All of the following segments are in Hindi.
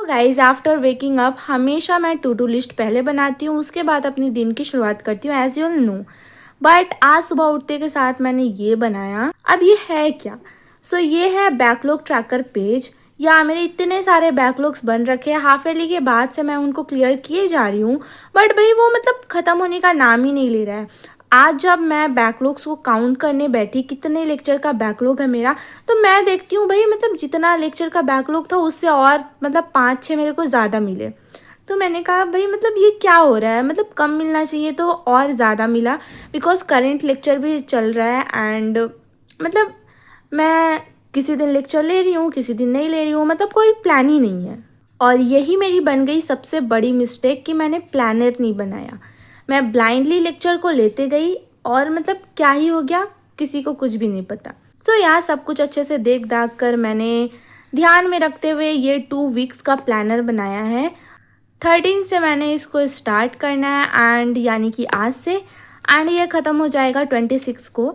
गाइज आफ्टर वेकिंग अप हमेशा मैं टू डू लिस्ट पहले बनाती हूँ, उसके बाद अपनी दिन की शुरुआत करती हूँ एज यू नो। बट आज सुबह उठते के साथ मैंने ये बनाया। अब ये है क्या? ये है बैकलॉग ट्रैकर पेज। या मेरे इतने सारे बैकलॉग्स बन रखे हैं, हाफ ईयरली के बाद से मैं उनको क्लियर किए जा रही हूँ, बट भाई वो मतलब ख़त्म होने का नाम ही नहीं ले रहा है। आज जब मैं बैकलॉग्स को काउंट करने बैठी कितने लेक्चर का बैकलॉग है मेरा, तो मैं देखती हूँ भाई मतलब जितना लेक्चर का बैकलॉग था उससे और मतलब 5-6 मेरे को ज़्यादा मिले। तो मैंने कहा भाई मतलब ये क्या हो रहा है, मतलब कम मिलना चाहिए तो और ज़्यादा मिला। बिकॉज करेंट लेक्चर भी चल रहा है एंड मतलब मैं किसी दिन लेक्चर ले रही हूँ, किसी दिन नहीं ले रही हूँ, मतलब कोई प्लान ही नहीं है। और यही मेरी बन गई सबसे बड़ी मिस्टेक कि मैंने प्लानर नहीं बनाया। मैं ब्लाइंडली लेक्चर को लेते गई और मतलब क्या ही हो गया, किसी को कुछ भी नहीं पता। यहाँ सब कुछ अच्छे से देख दाख कर मैंने ध्यान में रखते हुए ये 2 वीक्स का प्लानर बनाया है। 13 से मैंने इसको स्टार्ट करना है एंड यानी कि आज से, एंड ये ख़त्म हो जाएगा 26 को।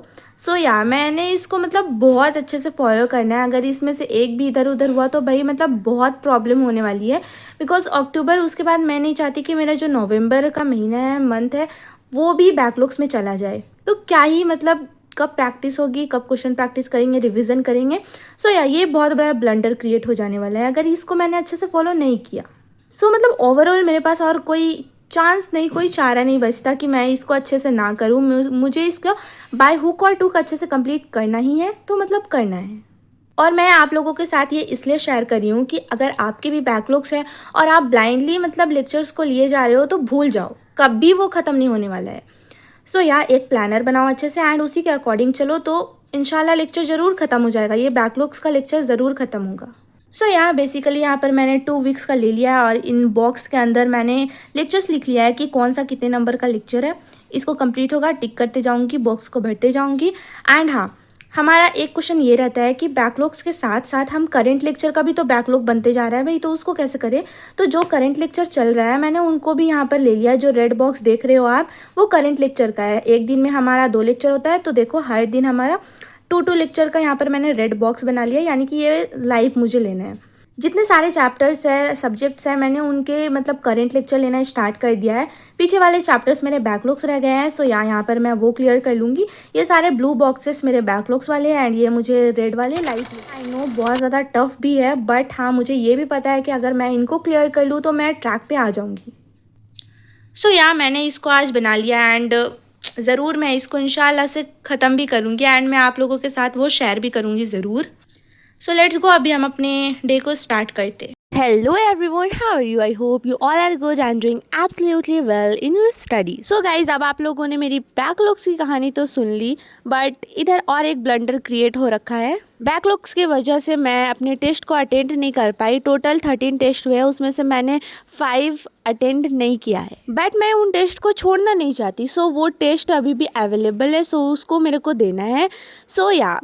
मैंने इसको मतलब बहुत अच्छे से फॉलो करना है। अगर इसमें से एक भी इधर उधर हुआ तो भाई मतलब बहुत प्रॉब्लम होने वाली है। बिकॉज अक्टूबर उसके बाद मैं नहीं चाहती कि मेरा जो नवंबर का महीना है, मंथ है, वो भी बैकलॉग्स में चला जाए। तो क्या ही मतलब कब प्रैक्टिस होगी, कब क्वेश्चन प्रैक्टिस करेंगे, रिविज़न करेंगे। ये बहुत बड़ा ब्लंडर क्रिएट हो जाने वाला है अगर इसको मैंने अच्छे से फॉलो नहीं किया। मतलब ओवरऑल मेरे पास और कोई चांस नहीं, कोई चारा नहीं बचता कि मैं इसको अच्छे से ना करूँ। मुझे इसको बाय हुक और टूक अच्छे से कंप्लीट करना ही है, तो मतलब करना है। और मैं आप लोगों के साथ ये इसलिए शेयर कर रही हूँ कि अगर आपके भी बैकलॉग्स हैं और आप ब्लाइंडली मतलब लेक्चर्स को लिए जा रहे हो तो भूल जाओ, कभी वो ख़त्म नहीं होने वाला है। एक प्लानर बनाओ अच्छे से एंड उसी के अकॉर्डिंग चलो, तो इंशाल्लाह लेक्चर ज़रूर ख़त्म हो जाएगा, ये बैकलॉग्स का लेक्चर ज़रूर ख़त्म होगा। बेसिकली यहाँ पर मैंने 2 वीक्स का ले लिया है और इन बॉक्स के अंदर मैंने लेक्चर्स लिख लिया है कि कौन सा कितने नंबर का लेक्चर है। इसको कंप्लीट होगा, टिक करते जाऊँगी, बॉक्स को भरते जाऊँगी। एंड हाँ, हमारा एक क्वेश्चन ये रहता है कि बैकलॉग्स के साथ साथ हम करंट लेक्चर का भी तो बैकलॉग बनते जा रहा है भाई, तो उसको कैसे करें। तो जो करंट लेक्चर चल रहा है मैंने उनको भी यहाँ पर ले लिया है। जो रेड बॉक्स देख रहे हो आप, वो करंट लेक्चर का है। एक दिन में हमारा 2 लेक्चर होता है, तो देखो हर दिन हमारा 2 लेक्चर का यहाँ पर मैंने रेड बॉक्स बना लिया, यानी कि ये लाइव मुझे लेना है। जितने सारे चैप्टर्स है, सब्जेक्ट्स हैं, मैंने उनके मतलब करंट लेक्चर लेना स्टार्ट कर दिया है। पीछे वाले चैप्टर्स मेरे बैकलॉग्स रह गए हैं, यहाँ पर मैं वो क्लियर कर लूँगी। ये सारे ब्लू बॉक्सेस मेरे बैकलॉग्स वाले हैं एंड ये मुझे रेड वाले लाइट। आई नो बहुत ज़्यादा टफ भी है, बट हाँ मुझे ये भी पता है कि अगर मैं इनको क्लियर कर लूँ तो मैं ट्रैक पे आ जाऊँगी। मैंने इसको आज बना लिया एंड ज़रूर मैं इसको इंशाल्लाह से ख़त्म भी करूँगी एंड मैं आप लोगों के साथ वो शेयर भी करूँगी ज़रूर। लेट्स गो, अभी हम अपने डे को स्टार्ट करते। Hello everyone, how are you? I hope you all are good and doing absolutely well in your studies. So guys, अब आप लोगों ने मेरी बैकलॉग्स की कहानी तो सुन ली, बट इधर और एक ब्लंडर क्रिएट हो रखा है। बैकलॉग्स की वजह से मैं अपने टेस्ट को अटेंड नहीं कर पाई। टोटल 13 टेस्ट हुए, उसमें से मैंने 5 अटेंड नहीं किया है। बट मैं उन टेस्ट को छोड़ना नहीं चाहती, वो टेस्ट अभी भी अवेलेबल है, उसको मेरे को देना है।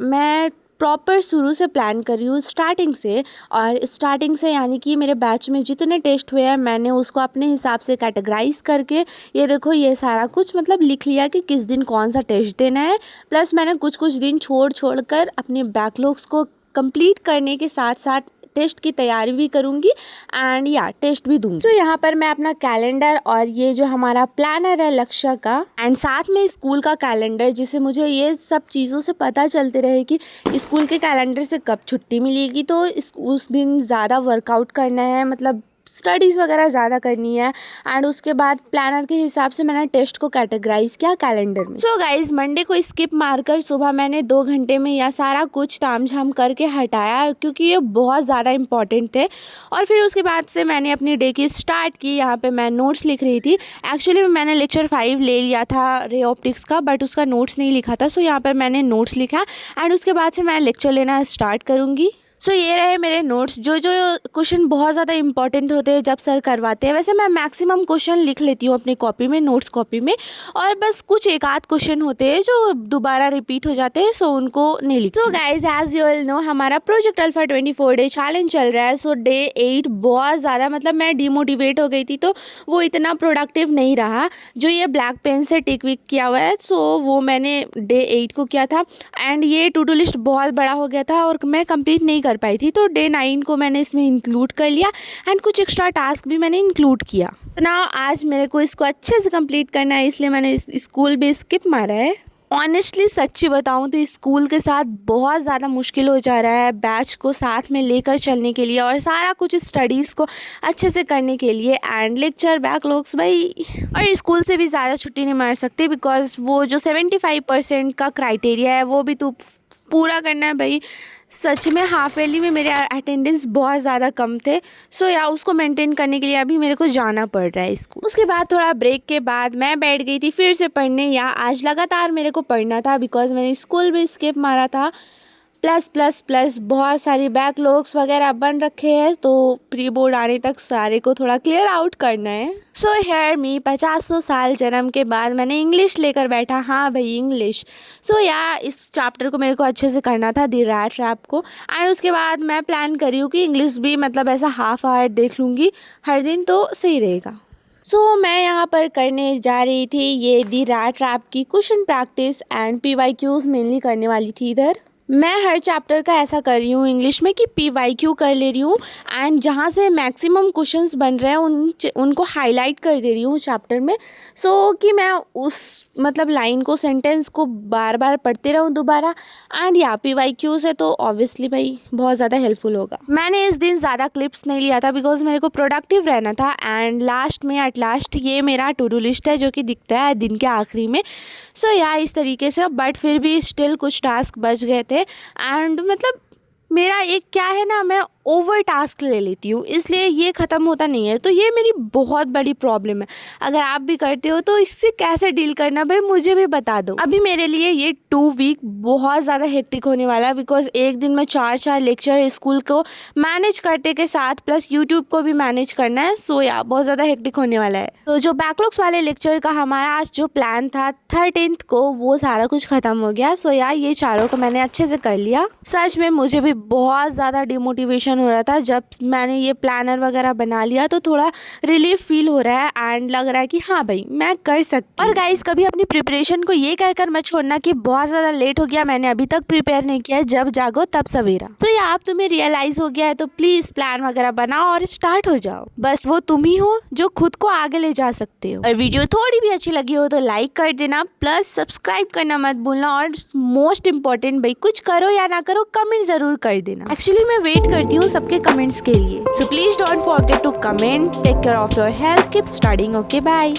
मैं प्रॉपर शुरू से प्लान कर रही हूँ, स्टार्टिंग से। और स्टार्टिंग से यानी कि मेरे बैच में जितने टेस्ट हुए हैं मैंने उसको अपने हिसाब से कैटेगराइज करके ये देखो ये सारा कुछ मतलब लिख लिया कि किस दिन कौन सा टेस्ट देना है। प्लस मैंने कुछ दिन छोड़ कर अपने बैकलॉग्स को कंप्लीट करने के साथ साथ टेस्ट की तैयारी भी करूँगी एंड टेस्ट भी दूँगी। यहाँ पर मैं अपना कैलेंडर और ये जो हमारा प्लानर है लक्ष्य का एंड साथ में स्कूल का कैलेंडर, जिससे मुझे ये सब चीज़ों से पता चलते रहे कि स्कूल के कैलेंडर से कब छुट्टी मिलेगी, तो उस दिन ज़्यादा वर्कआउट करना है, मतलब स्टडीज़ वगैरह ज़्यादा करनी है। एंड उसके बाद प्लानर के हिसाब से मैंने टेस्ट को कैटेगराइज किया कैलेंडर में। गाइज, मंडे को स्किप मारकर सुबह मैंने 2 घंटे में यह सारा कुछ तामझाम करके हटाया, क्योंकि ये बहुत ज़्यादा इंपॉर्टेंट थे। और फिर उसके बाद से मैंने अपनी डे की स्टार्ट की। यहाँ पे मैं नोट्स लिख रही थी। एक्चुअली मैंने लेक्चर 5 ले लिया था रे ऑप्टिक्स का, बट उसका नोट्स नहीं लिखा था। यहाँ पर मैंने नोट्स लिखा एंड उसके बाद से मैं लेक्चर लेना स्टार्ट करूँगी। ये रहे मेरे नोट्स। जो क्वेश्चन बहुत ज़्यादा इंपॉर्टेंट होते हैं जब सर करवाते हैं, वैसे मैं मैक्सिमम क्वेश्चन लिख लेती हूँ अपनी कॉपी में, नोट्स कॉपी में। और बस कुछ एक आध क्वेश्चन होते हैं जो दोबारा रिपीट हो जाते हैं, उनको नहीं लिखती। Guys, as you all know, हमारा प्रोजेक्ट अल्फा 24 डे चैलेंज चल रहा है। डे 8 बहुत ज़्यादा मतलब मैं डिमोटिवेट हो गई थी, तो वो इतना प्रोडक्टिव नहीं रहा। जो ये ब्लैक पेन से टिक विक किया हुआ है, वो मैंने डे 8 को किया था एंड ये टू डू लिस्ट बहुत बड़ा हो गया था और मैं कंप्लीट नहीं कर पाई थी, तो डे 9 को मैंने इसमें इंक्लूड कर लिया एंड कुछ एक्स्ट्रा टास्क भी मैंने इंक्लूड किया। तो ना आज मेरे को इसको अच्छे से कंप्लीट करना है, इसलिए मैंने इस स्कूल भी स्किप मारा है। ऑनेस्टली सच्ची बताऊं तो स्कूल के साथ बहुत ज़्यादा मुश्किल हो जा रहा है बैच को साथ में लेकर चलने के लिए और सारा कुछ स्टडीज़ को अच्छे से करने के लिए। एंड लेक्चर बैकलॉग्स भाई, और स्कूल से भी ज़्यादा छुट्टी नहीं मार सकते बिकॉज वो जो 75% का क्राइटेरिया है वो भी तो पूरा करना है भाई। सच में हाफ ईयरली में मेरे अटेंडेंस बहुत ज़्यादा कम थे, सो या उसको मेंटेन करने के लिए अभी मेरे को जाना पड़ रहा है स्कूल। उसके बाद थोड़ा ब्रेक के बाद मैं बैठ गई थी फिर से पढ़ने, या आज लगातार मेरे को पढ़ना था बिकॉज मैंने स्कूल भी स्किप मारा था। प्लस प्लस प्लस बहुत सारी बैकलॉग्स वगैरह बन रखे हैं, तो प्री बोर्ड आने तक सारे को थोड़ा क्लियर आउट करना है। सो हेयर मी 50 साल जन्म के बाद मैंने इंग्लिश लेकर बैठा। हाँ भाई इंग्लिश। सो या इस चैप्टर को मेरे को अच्छे से करना था, द रैट ट्रैप को। एंड उसके बाद मैं प्लान करी हूँ कि इंग्लिश भी मतलब ऐसा हाफ आवर देख लूँगी हर दिन, तो सही रहेगा। सो मैं यहाँ पर करने जा रही थी ये द रैट ट्रैप की question practice and PYQs mainly करने वाली थी इधर। मैं हर चैप्टर का ऐसा कर रही हूँ इंग्लिश में कि PYQ कर ले रही हूँ एंड जहाँ से मैक्सिमम क्वेश्चंस बन रहे हैं उनको हाईलाइट कर दे रही हूँ चैप्टर में, सो कि मैं उस मतलब लाइन को सेंटेंस को बार बार पढ़ते रहूँ दोबारा। एंड या PYQs है तो ऑब्वियसली भाई बहुत ज़्यादा हेल्पफुल होगा। मैंने इस दिन ज़्यादा क्लिप्स नहीं लिया था बिकॉज मेरे को प्रोडक्टिव रहना था। एंड लास्ट में एट लास्ट ये मेरा टू डू लिस्ट है जो कि दिखता है दिन के आखिरी में। सो या इस तरीके से, बट फिर भी स्टिल कुछ टास्क बच गए थे। एंड मतलब मेरा एक क्या है ना, मैं ओवर टास्क ले लेती हूँ, इसलिए ये ख़त्म होता नहीं है। तो ये मेरी बहुत बड़ी प्रॉब्लम है। अगर आप भी करते हो तो इससे कैसे डील करना भाई मुझे भी बता दो। अभी मेरे लिए ये 2 वीक बहुत ज़्यादा हेक्टिक होने वाला है बिकॉज एक दिन में 4 लेक्चर स्कूल को मैनेज करते के साथ प्लस यूट्यूब को भी मैनेज करना है। सो या बहुत ज़्यादा हेक्टिक होने वाला है। तो जो बैकलॉग्स वाले लेक्चर का हमारा आज जो प्लान था 13th को, वो सारा कुछ ख़त्म हो गया। सो या ये चारों को मैंने अच्छे से कर लिया। सच में मुझे भी बहुत ज़्यादा डिमोटिवेशन हो रहा था जब मैंने ये प्लानर वगैरह बना लिया, तो थोड़ा रिलीफ फील हो रहा है एंड लग रहा है कि हाँ भाई मैं कर सकती हूँ। और गाइस कभी अपनी प्रिपरेशन को ये कहकर मत छोड़ना कि बहुत ज़्यादा लेट हो गया, मैंने अभी तक प्रिपेयर नहीं किया है, जब जागो तब सवेरा। तो ये आप तुम्हें रियलाइज हो गया है तो प्लीज़ प्लान वगैरह बनाओ और स्टार्ट हो जाओ। बस वो तुम ही हो जो खुद को आगे ले जा सकते हो। और वीडियो थोड़ी भी अच्छी लगी हो तो लाइक कर देना, प्लस सब्सक्राइब करना मत भूलना, और मोस्ट इम्पॉर्टेंट भाई कुछ करो या ना करो कमेंट जरूर कर देना। एक्चुअली मैं वेट करती हूँ सबके कमेंट्स के लिए। So please don't forget to comment. Take care of your health, keep studying. Okay bye.